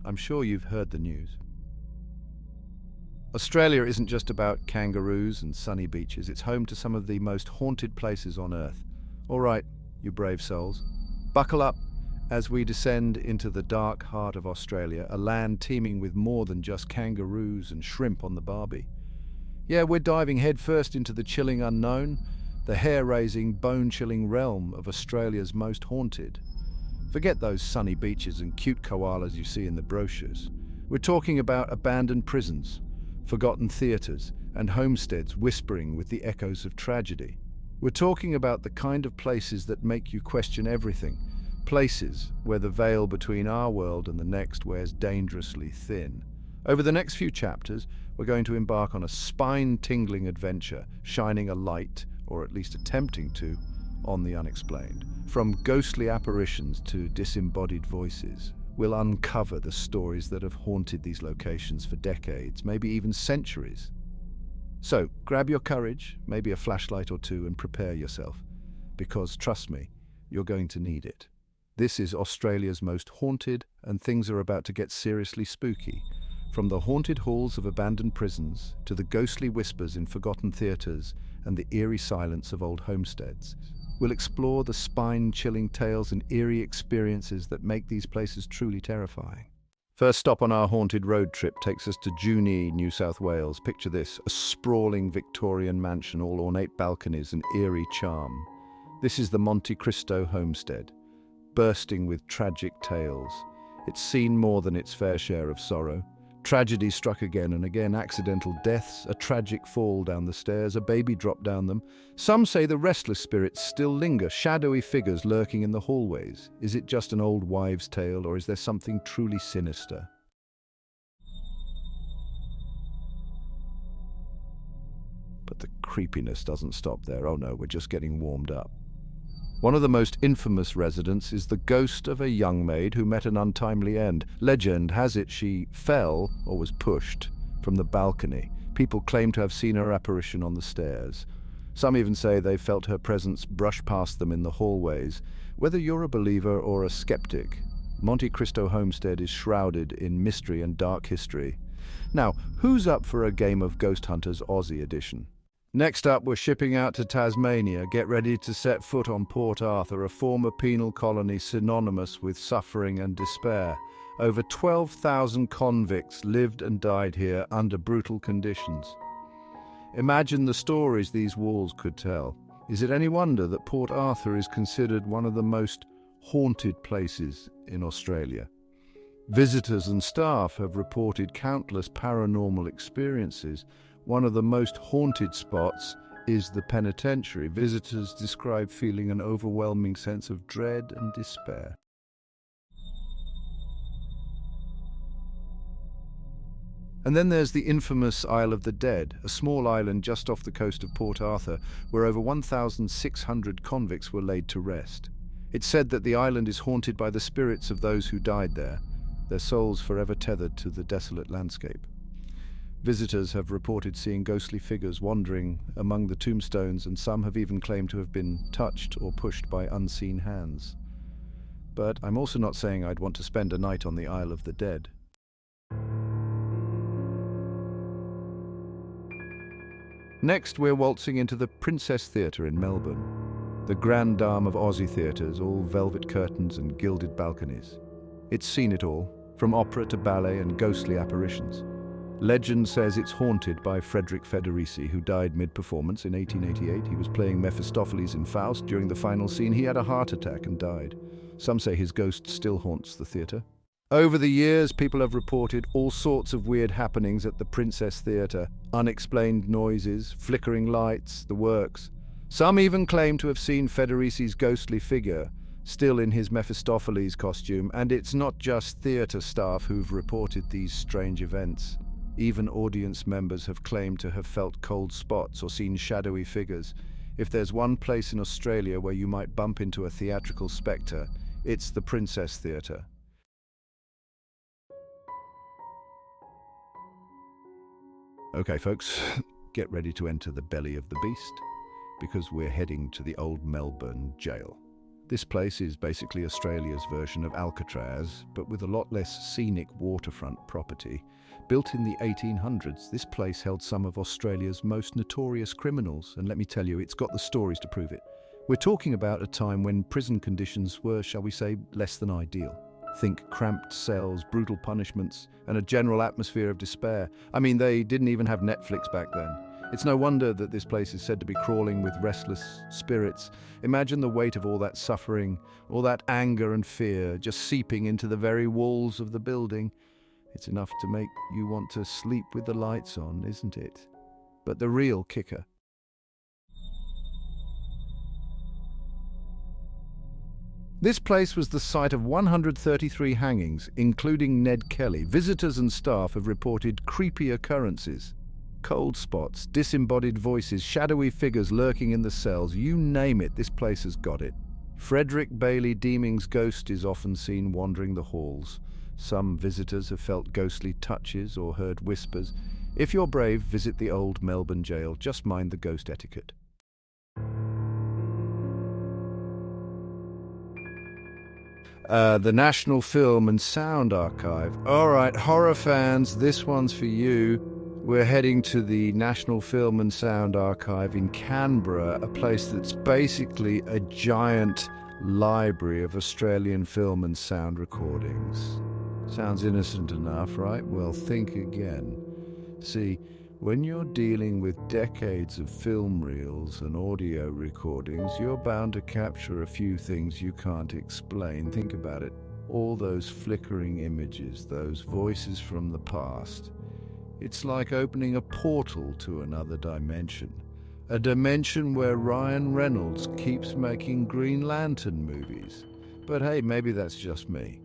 I'm sure you've heard the news. Australia isn't just about kangaroos and sunny beaches. It's home to some of the most haunted places on Earth. All right, you brave souls, buckle up as we descend into the dark heart of Australia, a land teeming with more than just kangaroos and shrimp on the barbie. Yeah, we're diving headfirst into the chilling unknown, the hair-raising, bone-chilling realm of Australia's most haunted. Forget those sunny beaches and cute koalas you see in the brochures. We're talking about abandoned prisons, forgotten theatres, and homesteads whispering with the echoes of tragedy. We're talking about the kind of places that make you question everything, places where the veil between our world and the next wears dangerously thin. Over the next few chapters, we're going to embark on a spine-tingling adventure, shining a light, or at least attempting to, on the unexplained. From ghostly apparitions to disembodied voices, we'll uncover the stories that have haunted these locations for decades, maybe even centuries. So, grab your courage, maybe a flashlight or two, and prepare yourself. Because, trust me, you're going to need it. This is Australia's most haunted, and things are about to get seriously spooky. From the haunted halls of abandoned prisons, to the ghostly whispers in forgotten theatres, and the eerie silence of old homesteads, we'll explore the spine-chilling tales and eerie experiences that make these places truly terrifying. First stop on our haunted road trip takes us to Junee, New South Wales. Picture this, a sprawling Victorian mansion, all ornate balconies and eerie charm. This is the Monte Cristo Homestead, bursting with tragic tales. It's seen more than its fair share of sorrow. Tragedy struck again and again, accidental deaths, a tragic fall down the stairs, a baby dropped down them. Some say the restless spirits still linger, shadowy figures lurking in the hallways. Is it just an old wives' tale, or is there something truly sinister? But the creepiness doesn't stop there. Oh no, we're just getting warmed up. One of the most infamous residents is the ghost of a young maid who met an untimely end. Legend has it she fell, or was pushed, from the balcony. People claim to have seen her apparition on the stairs. Some even say they felt her presence brush past them in the hallways. Whether you're a believer or a skeptic, Monte Cristo Homestead is shrouded in mystery and dark history. Now, who's up for a game of Ghost Hunters Aussie edition? Next up, we're shipping out to Tasmania. Get ready to set foot on Port Arthur, a former penal colony synonymous with suffering and despair. Over 12,000 convicts lived and died here under brutal conditions. Imagine the stories these walls could tell. Is it any wonder that Port Arthur is considered one of the most haunted places in Australia? Visitors and staff have reported countless paranormal experiences. One of the most haunted spots is the penitentiary. Visitors describe feeling an overwhelming sense of dread and despair. And then there's the infamous Isle of the Dead, a small island just off the coast of Port Arthur, where over 1,600 convicts were laid to rest. It's said that the island is haunted by the spirits of those who died there, their souls forever tethered to the desolate landscape. Visitors have reported seeing ghostly figures wandering among the tombstones, and some have even claimed to have been touched or pushed by unseen hands. But I'm also not saying I'd want to spend a night on the Isle of the Dead. Next, we're waltzing into the Princess Theatre in Melbourne, the grande dame of Aussie theatres, all velvet curtains and gilded balconies. It's seen it all, from opera to ballet and ghostly apparitions. Legend says it's haunted by Frederick Federici, who died mid-performance in 1888. He was playing Mephistopheles in Faust. During the final scene, he had a heart attack and died. Some say his ghost still haunts the theatre. Over the years, people have reported all sorts of weird happenings at the Princess Theatre. Unexplained noises, flickering lights, the works. Some even claim to have seen Federici's ghostly figure, still in his Mephistopheles costume. And it's not just theatre staff who've reported these strange events. Even audience members have claimed to have felt cold spots or seen shadowy figures. If there's one place in Australia where you might bump into a theatrical spectre, it's the Princess Theatre. Okay, folks, get ready to enter the belly of the beast, because we're heading to the old Melbourne jail. This place is basically Australia's version of Alcatraz, but with a lot less scenic waterfront property. Built in the 1800s, this place held some of Australia's most notorious criminals, and let me tell you, it's got the stories to prove it. We're talking about a time when prison conditions were, shall we say, less than ideal. Think cramped cells, brutal punishments, and a general atmosphere of despair. I mean, they didn't even have Netflix back then. It's no wonder that this place is said to be crawling with restless spirits. Imagine the weight of all that suffering, all that anger and fear, just seeping into the very walls of the building. It's enough to make you want to sleep with the lights on, isn't it? But the real kicker. This place was the site of 133 hangings, including Ned Kelly. Visitors and staff have reported creepy occurrences. Cold spots, disembodied voices, shadowy figures lurking in the cells. You name it, this place has got it. Frederick Bailey Deeming's ghost is often seen wandering the halls. Some visitors have felt ghostly touches or heard whispers. If you're brave, visit the old Melbourne jail. Just mind the ghost etiquette. The National Film and Sound Archive. All right, horror fans, this one's for you. We're heading to the National Film and Sound Archive in Canberra, a place that's basically a giant library of Australian film and sound recordings. Sounds innocent enough, right? Well, think again. See, when you're dealing with decades of film reels and audio recordings, you're bound to capture a few things you can't explain. Think about it. All those flickering images, those voices from the past. It's like opening a portal to another dimension. A dimension where Ryan Reynolds keeps making Green Lantern movies. But hey, maybe that's just me.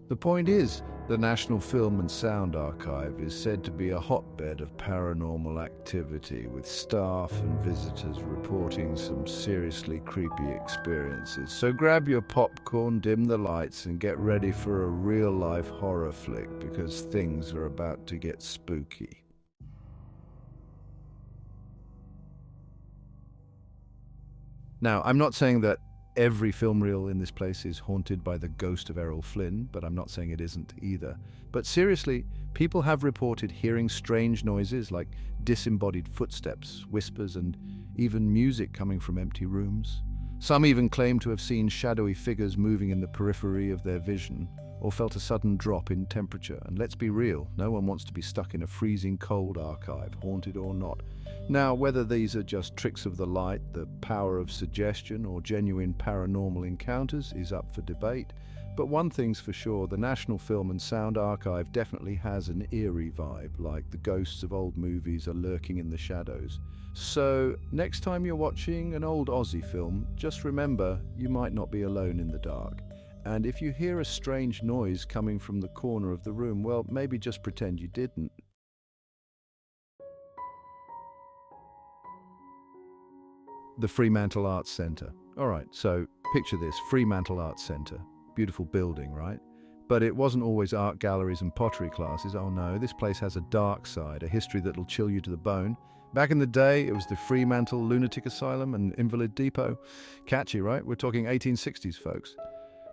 The point is, the National Film and Sound Archive is said to be a hotbed of paranormal activity, with staff and visitors reporting some seriously creepy experiences. So grab your popcorn, dim the lights, and get ready for a real-life horror flick, because things are about to get spooky. Now, I'm not saying that every film reel in this place is haunted by the ghost of Errol Flynn, but I'm not saying it isn't either. But seriously, people have reported hearing strange noises like disembodied footsteps, whispers, and even music coming from empty rooms. Some even claim to have seen shadowy figures moving in the periphery of their vision, or felt a sudden drop in temperature. And let's be real, no one wants to be stuck in a freezing cold archive, haunted or not. Now, whether these are just tricks of the light, the power of suggestion, or genuine paranormal encounters is up for debate. But one thing's for sure, the National Film and Sound Archive definitely has an eerie vibe, like the ghosts of old movies are lurking in the shadows. So, next time you're watching an old Aussie film, just remember, you might not be alone in the dark. And if you hear a strange noise coming from the corner of the room, well, maybe just pretend you didn't. The Fremantle Arts Centre. All right, so picture this, Fremantle Arts Centre. Beautiful building, right? But it wasn't always art galleries and pottery classes. Oh no, this place has a dark side, a history that'll chill you to the bone. Back in the day, it was the Fremantle Lunatic Asylum and Invalid Depot. Catchy, right? We're talking 1860s, folks.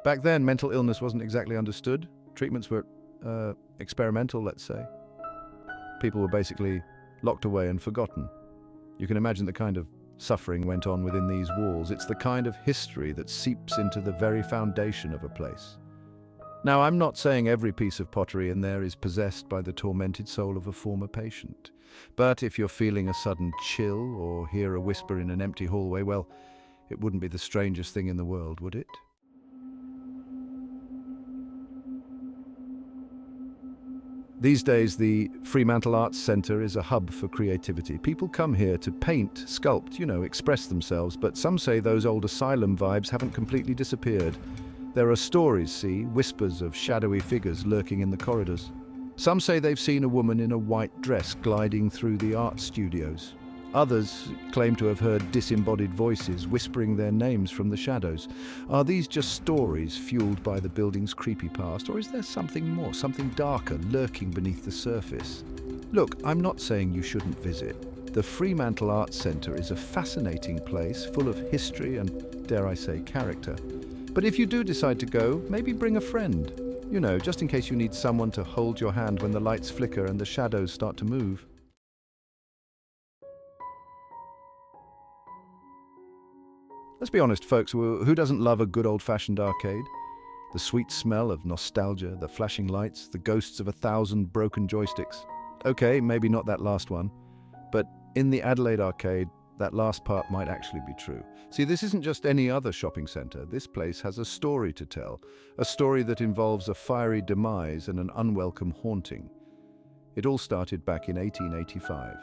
Back then, mental illness wasn't exactly understood. Treatments were experimental, let's say. People were basically locked away and forgotten. You can imagine the kind of suffering went on within these walls. It's the kind of history that seeps into the very foundation of a place. Now, I'm not saying every piece of pottery in there is possessed by the tormented soul of a former patient. But if you're feeling a sudden chill or hear a whisper in an empty hallway, well, it wouldn't be the strangest thing in the world, would it? These days, the Fremantle Arts Centre is a hub for creativity. People come here to paint, sculpt, express themselves, but some say those old asylum vibes haven't completely disappeared. There are stories, see, whispers of shadowy figures lurking in the corridors. Some say they've seen a woman in a white dress gliding through the art studios. Others claim to have heard disembodied voices whispering their names from the shadows. Are these just stories fueled by the building's creepy past, or is there something more, something darker lurking beneath the surface? Look, I'm not saying you shouldn't visit. The Fremantle Arts Centre is a fascinating place full of history and dare I say, character. But if you do decide to go, maybe bring a friend. You know, just in case you need someone to hold your hand when the lights flicker and the shadows start to move. Let's be honest, folks, who doesn't love a good old-fashioned arcade? The sweet smell of nostalgia, the flashing lights, the ghosts of 1,000 broken joysticks. Okay, maybe not that last one, but in the Adelaide arcade, that last part might actually be true. See, this isn't just any other shopping centre. This place has a story to tell, a story that involves a fiery demise and an unwelcome haunting. It all started back in 1885.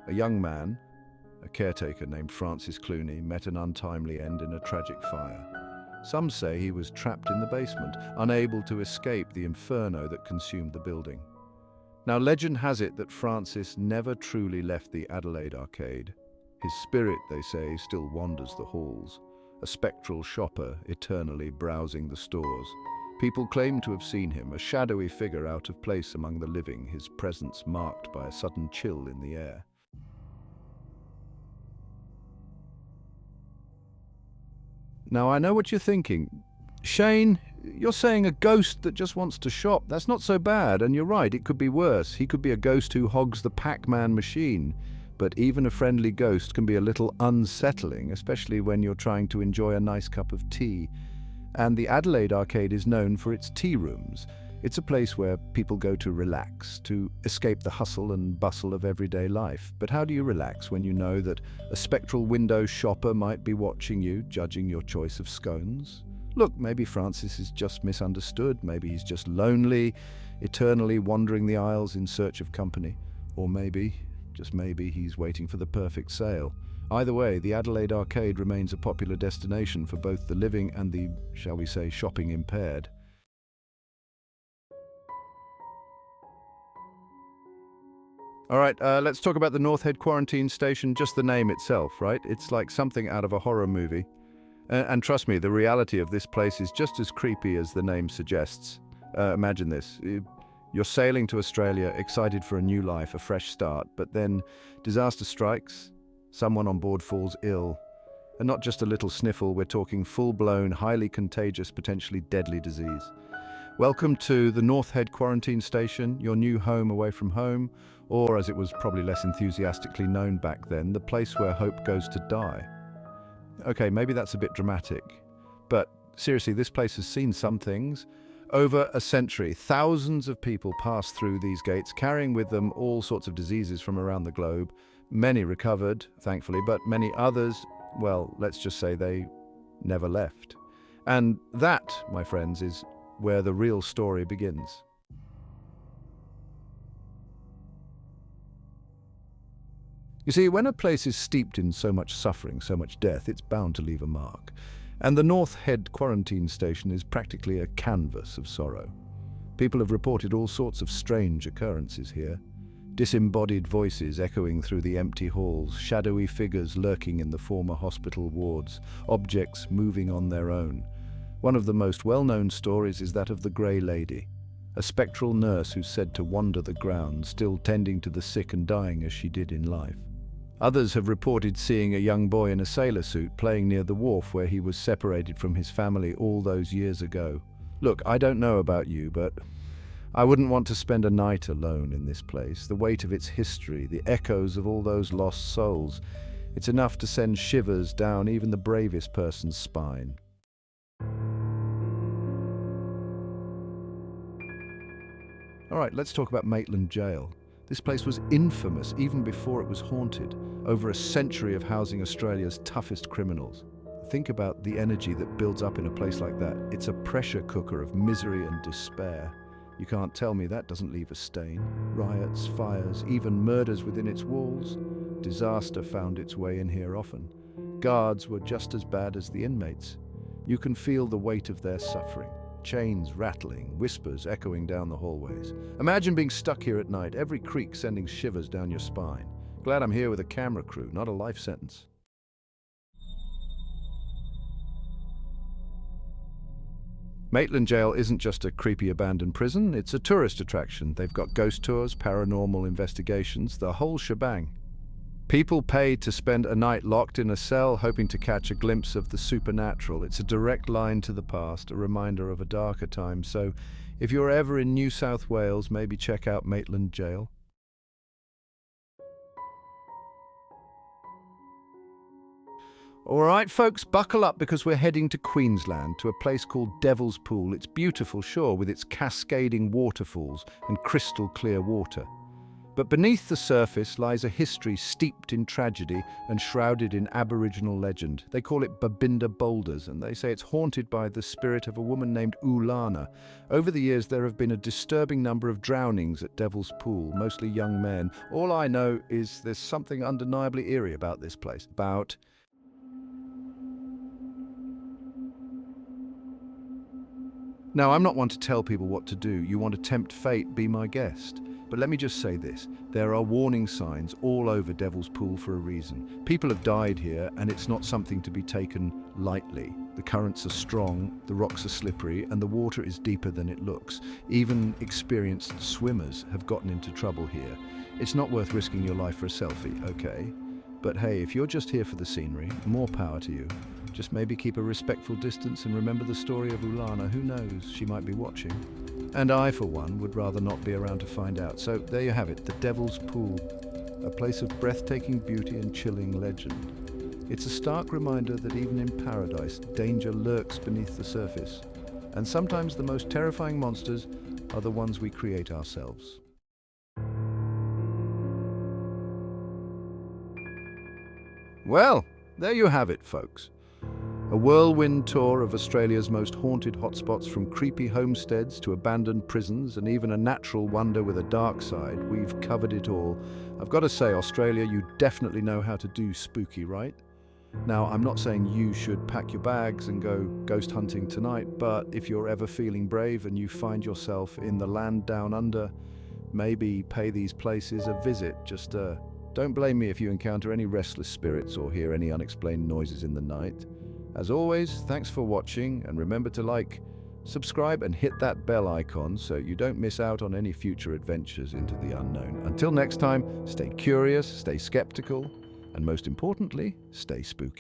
A young man, a caretaker named Francis Clooney, met an untimely end in a tragic fire. Some say he was trapped in the basement, unable to escape the inferno that consumed the building. Now, legend has it that Francis never truly left the Adelaide arcade. His spirit, they say, still wanders the halls, a spectral shopper eternally browsing the stores. People claim to have seen him, a shadowy figure out of place among the living, his presence marked by a sudden chill in the air. Now, I know what you're thinking. Shane, you're saying a ghost that just wants to shop. That's not so bad, and you're right, it could be worse. He could be a ghost who hogs the Pac-Man machine. But even a friendly ghost can be a little unsettling, especially when you're trying to enjoy a nice cup of tea. And the Adelaide arcade is known for its tea rooms. It's a place where people go to relax, to escape the hustle and bustle of everyday life. But how do you relax when you know that a spectral window shopper might be watching you, judging your choice of scones? Look, maybe Francis is just misunderstood. Maybe he's just lonely, eternally wandering the aisles in search of company. Or maybe, just maybe, he's waiting for the perfect sale. Either way, the Adelaide arcade remains a popular destination for both the living and the, shall we say, shopping impaired. All right, let's talk about the North Head Quarantine Station, just the name itself, right? It's like something out of a horror movie. And trust me, the reality of this place is just as creepy as the name suggests. Imagine this. You're sailing to Australia, excited for a new life, a fresh start, but then disaster strikes, someone on board falls ill. And not just a little sniffle, we're talking full-blown, highly contagious, potentially deadly disease. Welcome to the North Head Quarantine Station, your new home away from home, or as it was probably less enthusiastically known back then, the place where hope goes to die. Okay, maybe that's a bit dramatic, but seriously, this place has seen some things. Over a century, thousands of people pass through these gates, carrying with them all sorts of diseases from around the globe. Many recovered, thankfully, but many others, well, let's just say they never left. And that, my friends, is where the real story begins. You see, when a place is steeped in so much suffering, so much death, it's bound to leave a mark. And the North Head Quarantine Station is practically a canvas of sorrow. People have reported all sorts of strange occurrences here. Disembodied voices echoing through the empty halls, shadowy figures lurking in the former hospital wards, objects moving on their own. One of the most well-known stories is that of the Grey Lady, a spectral nurse who's said to wander the grounds, still tending to the sick and dying as she did in life. Others have reported seeing a young boy in a sailor suit playing near the wharf where he was separated from his family all those years ago. Look, I don't know about you, but I wouldn't want to spend a night alone in this place. The weight of its history, the echoes of all those lost souls, it's enough to send shivers down even the bravest person's spine. All right, let's talk about Maitland Jail. This place was infamous even before it was haunted, over a century of housing Australia's toughest criminals. Think about the energy that builds up in a place like that. It's a pressure cooker of misery and despair. You can't tell me that doesn't leave a stain. Riots, fires, even murders within its walls. Disaster found its way in here often. Guards were just as bad as the inmates. You can feel the weight of their suffering. Chains rattling, whispers echoing down the hallways. Imagine being stuck here at night, every creak sending shivers down your spine. Glad I'm here with a camera crew, not a life sentence. Maitland Jail isn't just a creepy abandoned prison, it's a tourist attraction. They've got ghost tours, paranormal investigations, the whole shebang. People pay to spend a night locked in a cell hoping to catch a glimpse of the supernatural. It's a direct line to the past, a reminder of a darker time. So if you're ever in New South Wales, maybe check out Maitland Jail. All right, folks, buckle up because we're heading to Queensland, to a place called Devil's Pool. It's beautiful, sure, with its cascading waterfalls and crystal clear water. But beneath the surface lies a history steeped in tragedy and shrouded in Aboriginal legend. They call it Babinda Boulders, and they say it's haunted by the spirit of a woman named Ulana. Over the years, there have been a disturbing number of drownings at Devil's Pool, mostly young men. All I know is there's something undeniably eerie about this place. Now, I'm not one to tell people what to do. You want to tempt fate, be my guest. But let me just say this, there are warning signs all over Devil's Pool for a reason. People have died here, and it's not something to be taken lightly. The currents are strong, the rocks are slippery, and the water is deeper than it looks. Even experienced swimmers have gotten into trouble here. It's not worth risking your life for a selfie, okay? But hey, if you're just here for the scenery, more power to you. Just maybe keep a respectful distance and remember the story of Ulana. Who knows, she might be watching. And I, for one, would rather not be around to find out. So there you have it, the Devil's Pool, a place of breathtaking beauty and chilling legend. It's a stark reminder that even in paradise, danger lurks beneath the surface. And sometimes the most terrifying monsters are the ones we create ourselves. Well, there you have it, folks. A whirlwind tour of Australia's most haunted hotspots, from creepy homesteads to abandoned prisons and even a natural wonder with a dark side. We've covered it all. I've got to say, Australia, you definitely know how to do spooky, right? Now, I'm not saying you should pack your bags and go ghost hunting tonight, but if you're ever feeling brave and you find yourself in the land down under, maybe pay these places a visit. Just don't blame me if you encounter any restless spirits or hear any unexplained noises in the night. As always, thanks for watching, and remember to like, subscribe and hit that bell icon so you don't miss out on any future adventures into the unknown. Until next time, stay curious, stay skeptical, and most importantly, stay spooky.